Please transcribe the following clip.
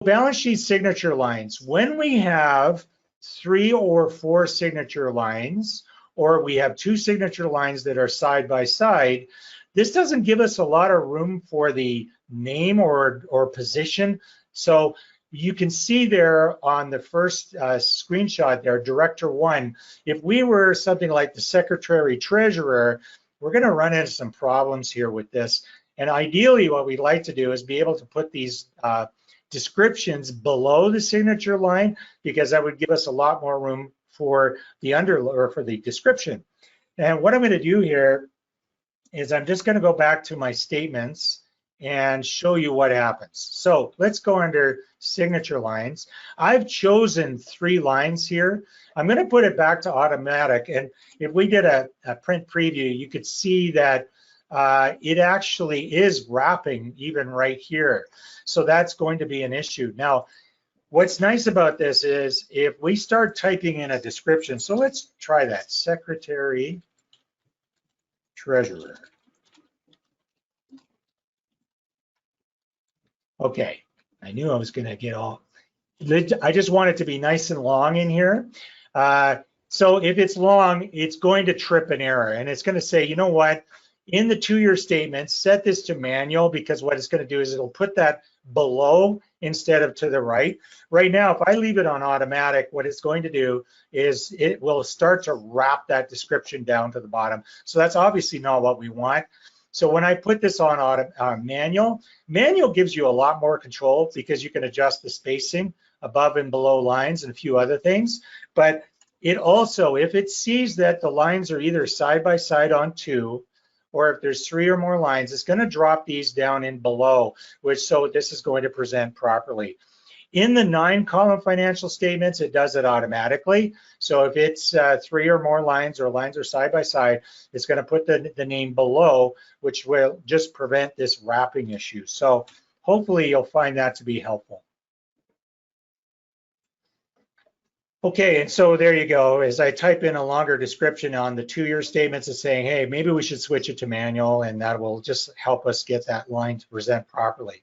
balance sheet signature lines, when we have 3 or 4 signature lines, or we have 2 signature lines that are side by side, this doesn't give us a lot of room for the name or position. So you can see there on the first screenshot there, Director 1, if we were something like the Secretary Treasurer, we're going to run into some problems here with this. And ideally, what we'd like to do is be able to put these descriptions below the signature line, because that would give us a lot more room for the for the description. And what I'm going to do here is I'm just going to go back to my statements and show you what happens. So let's go under signature lines. I've chosen 3 lines here. I'm going to put it back to automatic, and if we did a print preview, you could see that it actually is wrapping even right here. So that's going to be an issue. Now, what's nice about this is if we start typing in a description, so let's try that, Secretary Treasurer. Okay, I knew I was gonna get all, I just want it to be nice and long in here. So if it's long, it's going to trip an error, and it's gonna say, you know what, in the 2-year statement, set this to manual, because what it's going to do is it'll put that below instead of to the right. Right now, if I leave it on automatic, what it's going to do is it will start to wrap that description down to the bottom. So that's obviously not what we want. So when I put this on manual gives you a lot more control, because you can adjust the spacing above and below lines and a few other things. But it also, if it sees that the lines are either side by side on 2, or if there's 3 or more lines, it's going to drop these down in below, so this is going to present properly. In the 9-column financial statements, it does it automatically. So if it's 3 or more lines, or lines are side by side, it's going to put the name below, which will just prevent this wrapping issue. So hopefully you'll find that to be helpful. Okay, and so there you go. As I type in a longer description on the 2-year statements, it's saying, hey, maybe we should switch it to manual, and that will just help us get that line to present properly.